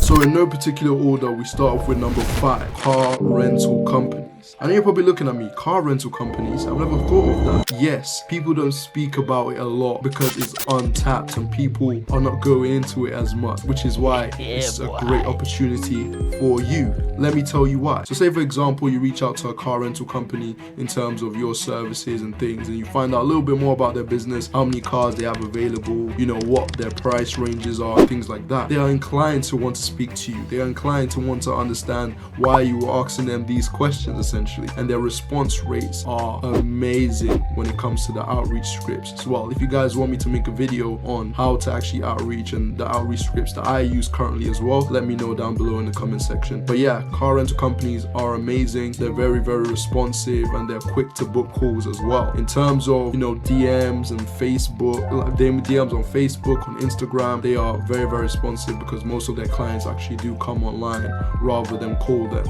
So in no particular order, we start off with number 5, car rental companies. I know you're probably looking at me, car rental companies, I've never thought of that. Yes, people don't speak about it a lot because it's untapped and people are not going into it as much, which is why it's a great opportunity for you. Let me tell you why. So say for example, you reach out to a car rental company in terms of your services and things, and you find out a little bit more about their business, how many cars they have available, you know, what their price ranges are, things like that. They are inclined to want to speak to you. They are inclined to want to understand why you were asking them these questions, essentially. And their response rates are amazing when it comes to the outreach scripts as well. If you guys want me to make a video on how to actually outreach and the outreach scripts that I use currently as well, let me know down below in the comment section. But yeah, car rental companies are amazing. They're very, very responsive and they're quick to book calls as well. In terms of, you know, DMs and Facebook, DMs on Facebook, on Instagram, they are very, very responsive because most of their clients actually do come online rather than call them.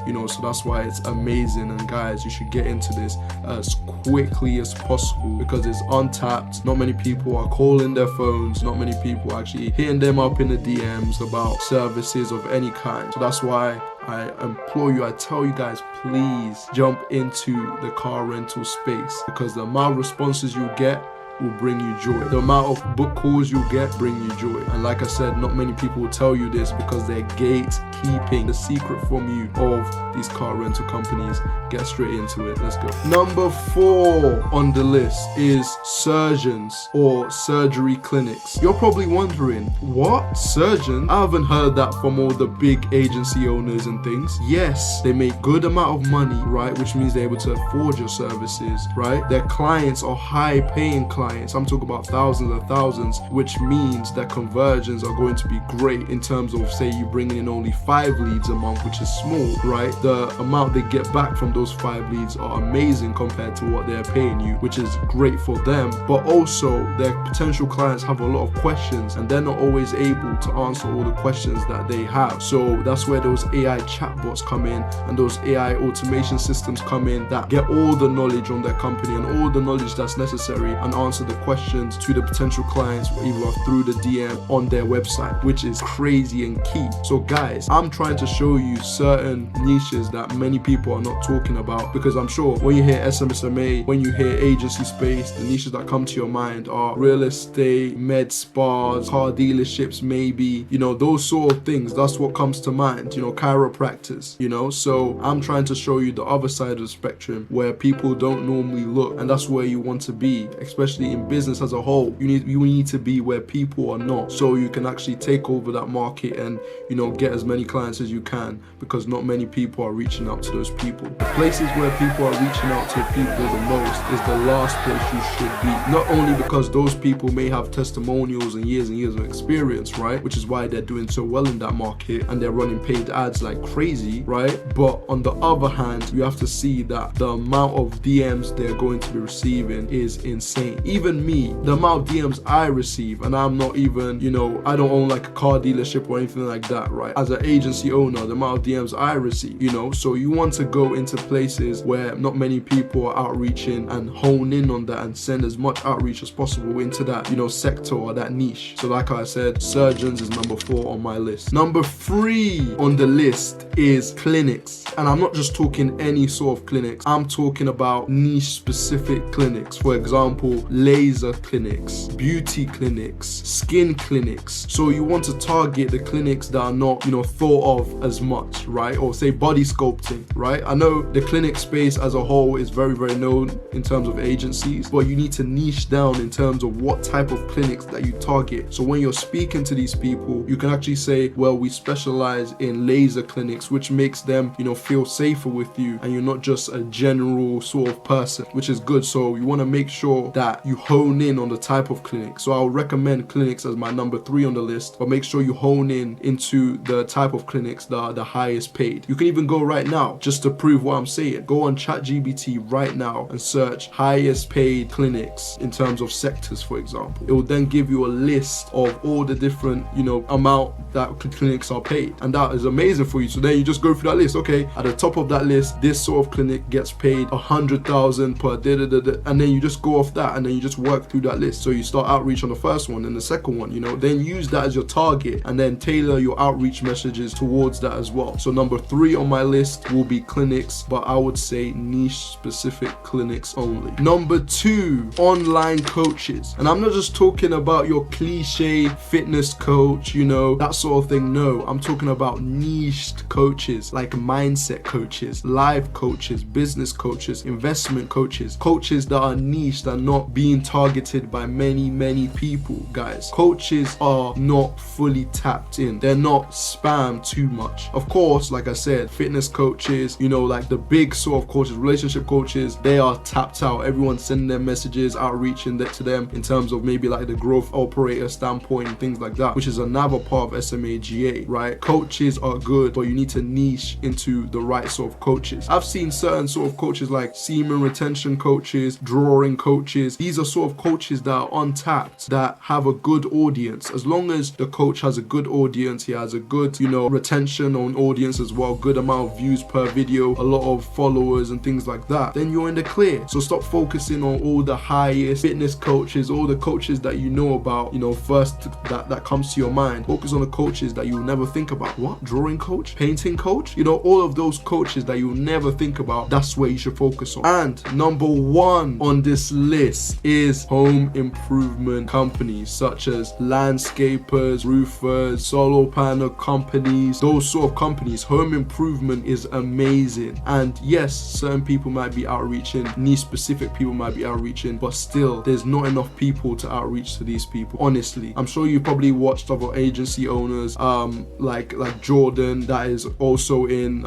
You know, so that's why it's amazing. And guys, you should get into this as quickly as possible because it's untapped. Not many people are calling their phones. Not many people are actually hitting them up in the DMs about services of any kind. So that's why I implore you, I tell you guys, please jump into the car rental space because the amount of responses you get will bring you joy. The amount of book calls you get bring you joy. And like I said, not many people will tell you this because they're gatekeeping the secret from you of these car rental companies. Get straight into it. Let's go. Number 4 on the list is surgeons or surgery clinics. You're probably wondering, what? Surgeons? I haven't heard that from all the big agency owners and things. Yes, they make good amount of money, right? Which means they're able to afford your services, right? Their clients are high paying clients. I'm talking about thousands and thousands, which means that conversions are going to be great in terms of, say, you bringing in only 5 leads a month, which is small, right? The amount they get back from those 5 leads are amazing compared to what they're paying you, which is great for them. But also, their potential clients have a lot of questions and they're not always able to answer all the questions that they have. So that's where those AI chatbots come in and those AI automation systems come in that get all the knowledge on their company and all the knowledge that's necessary and answer the questions to the potential clients either through the DM on their website, which is crazy and key. So guys, I'm trying to show you certain niches that many people are not talking about because I'm sure when you hear SMA, when you hear agency space, the niches that come to your mind are real estate, med spas, car dealerships, maybe, you know, those sort of things. That's what comes to mind, you know, chiropractors, you know. So I'm trying to show you the other side of the spectrum where people don't normally look, and that's where you want to be, especially in business as a whole. You need to be where people are not, so you can actually take over that market and, you know, get as many clients as you can because not many people are reaching out to those people. The places where people are reaching out to people the most is the last place you should be. Not only because those people may have testimonials and years of experience, right, which is why they're doing so well in that market and they're running paid ads like crazy, right? But on the other hand, you have to see that the amount of DMs they're going to be receiving is insane. Even me, the amount of DMs I receive, and I'm not even, you know, I don't own like a car dealership or anything like that, right? As an agency owner, the amount of DMs I receive, you know, so you want to go into places where not many people are outreaching and hone in on that and send as much outreach as possible into that, you know, sector or that niche. So like I said, surgeons is number 4 on my list. Number 3 on the list is clinics. And I'm not just talking any sort of clinics. I'm talking about niche specific clinics. For example, laser clinics, beauty clinics, skin clinics. So you want to target the clinics that are not, you know, thought of as much, right? Or say body sculpting, right? I know the clinic space as a whole is very, very known in terms of agencies, but you need to niche down in terms of what type of clinics that you target. So when you're speaking to these people, you can actually say, well, we specialize in laser clinics, which makes them, you know, feel safer with you and you're not just a general sort of person, which is good. So you want to make sure that you hone in on the type of clinic. So I'll recommend clinics as my number 3 on the list, but make sure you hone in into the type of clinics that are the highest paid. You can even go right now just to prove what I'm saying. Go on ChatGPT right now and search highest paid clinics in terms of sectors, for example. It will then give you a list of all the different, you know, amount that clinics are paid, and that is amazing for you. So then you just go through that list. Okay, at the top of that list, this sort of clinic gets paid 100,000 per and then you just go off that and then you just work through that list. So you start outreach on the first one and the second one, then use that as your target and then tailor your outreach messages towards that as well. So number 3 on my list will be clinics, but I would say niche specific clinics only. Number 2, online coaches. And I'm not just talking about your cliche fitness coach, that sort of thing. No, I'm talking about niched coaches like mindset coaches, life coaches, business coaches, investment coaches that are niche, that are not being targeted by many people, guys. Coaches are not fully tapped in. They're not spammed too much. Of course, like I said, fitness coaches, like the big sort of coaches, relationship coaches, they are tapped out. Everyone's sending their messages, outreaching that to them in terms of maybe like the growth operator standpoint and things like that, which is another part of SMAGA, right? Coaches are good, but you need to niche into the right sort of coaches. I've seen certain sort of coaches like semen retention coaches, drawing coaches. These are sort of coaches that are untapped, that have a good audience. As long as the coach has a good audience, he has a good, retention on audience as well, good amount of views per video, a lot of followers and things like that, then you're in the clear. So stop focusing on all the highest fitness coaches, all the coaches that you know about, first that comes to your mind. Focus on the coaches that you'll never think about. What? Drawing coach? Painting coach? All of those coaches that you'll never think about, that's where you should focus on. And number 1 on this list is home improvement companies such as landscapers, roofers, solar panel companies, those sort of companies. Home improvement is amazing. And yes, certain people might be outreaching, niche specific people might be outreaching, but still there's not enough people to outreach to these people. Honestly, I'm sure you probably watched other agency owners like Jordan, that is also in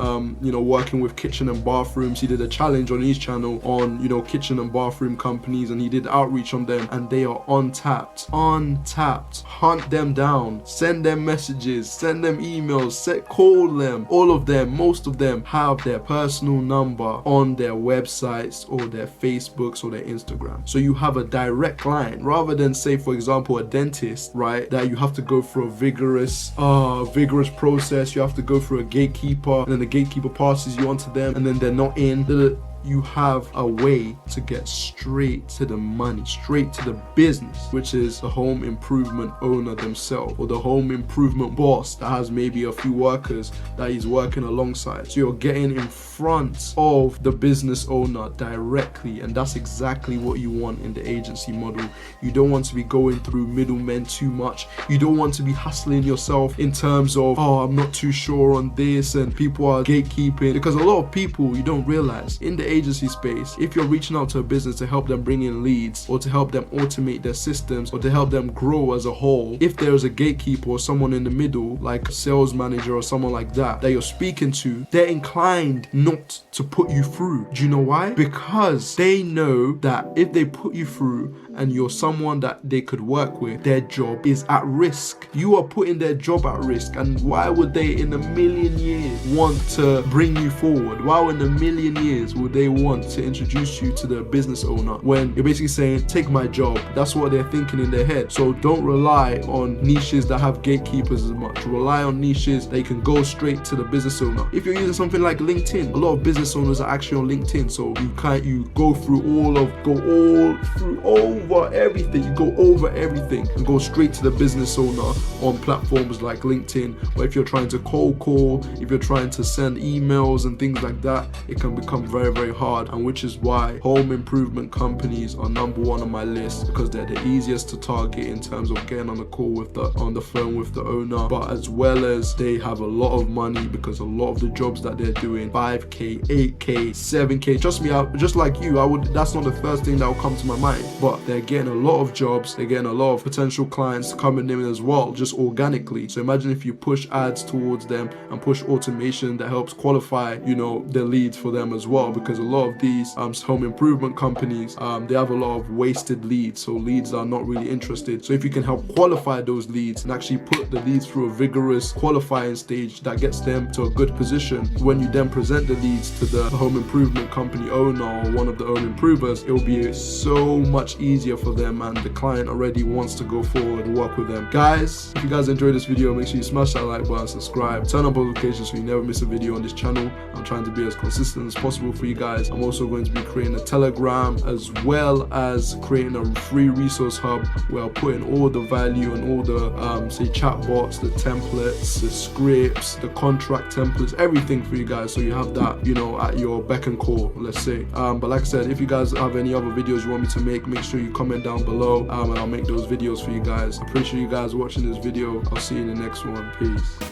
working with kitchen and bathrooms. He did a challenge on his channel on kitchen and bathroom companies, and he did outreach on them, and they are untapped. Hunt them down, send them messages, send them emails, call them. All of them, most of them have their personal number on their websites or their Facebooks or their Instagram. So you have a direct line, rather than say, for example, a dentist, right, that you have to go through a vigorous process. You have to go through a gatekeeper, and then the gatekeeper passes you on to them, and then they're not in. You have a way to get straight to the money, straight to the business, which is the home improvement owner themselves, or the home improvement boss that has maybe a few workers that he's working alongside. So you're getting in front of the business owner directly, and that's exactly what you want in the agency model. You don't want to be going through middlemen too much. You don't want to be hustling yourself in terms of, I'm not too sure on this, and people are gatekeeping, because a lot of people, you don't realize, in the agency space, if you're reaching out to a business to help them bring in leads, or to help them automate their systems, or to help them grow as a whole, if there's a gatekeeper or someone in the middle, like a sales manager or someone like that you're speaking to, they're inclined not to put you through. Do you know why? Because they know that if they put you through and you're someone that they could work with, their job is at risk. You are putting their job at risk, and why would they in a million years want to bring you forward? Why in a million years would they want to introduce you to the business owner when you're basically saying, take my job? That's what they're thinking in their head. So don't rely on niches that have gatekeepers as much. Rely on niches that you can go straight to the business owner. If you're using something like LinkedIn, a lot of business owners are actually on LinkedIn, so you go over everything and go straight to the business owner on platforms like LinkedIn. Or if you're trying to cold call, if you're trying to send emails and things like that, it can become very, very hard, and which is why home improvement companies are number 1 on my list, because they're the easiest to target in terms of getting on the phone with the owner, but as well as they have a lot of money, because a lot of the jobs that they're doing, 5k, 8k, 7k, trust me, just like you, that's not the first thing that will come to my mind, but they're getting a lot of jobs, they're getting a lot of potential clients coming in as well, just organically. So imagine if you push ads towards them and push automation that helps qualify, the leads for them as well, because a lot of these home improvement companies, they have a lot of wasted leads, so leads are not really interested. So if you can help qualify those leads and actually put the leads through a vigorous qualifying stage that gets them to a good position, when you then present the leads to the home improvement company owner or one of the home improvers, it will be so much easier easier for them, and the client already wants to go forward and work with them. Guys, if you guys enjoyed this video, make sure you smash that like button, subscribe, turn on notifications so you never miss a video on this channel. I'm trying to be as consistent as possible for you guys. I'm also going to be creating a Telegram as well as creating a free resource hub where I'll put in all the value and all the say chatbots, the templates, the scripts, the contract templates, everything for you guys, so you have that, you know, at your beck and call, let's say. But like I said, if you guys have any other videos you want me to make sure you comment down below, and I'll make those videos for you guys. I appreciate you guys watching this video. I'll see you in the next one. Peace.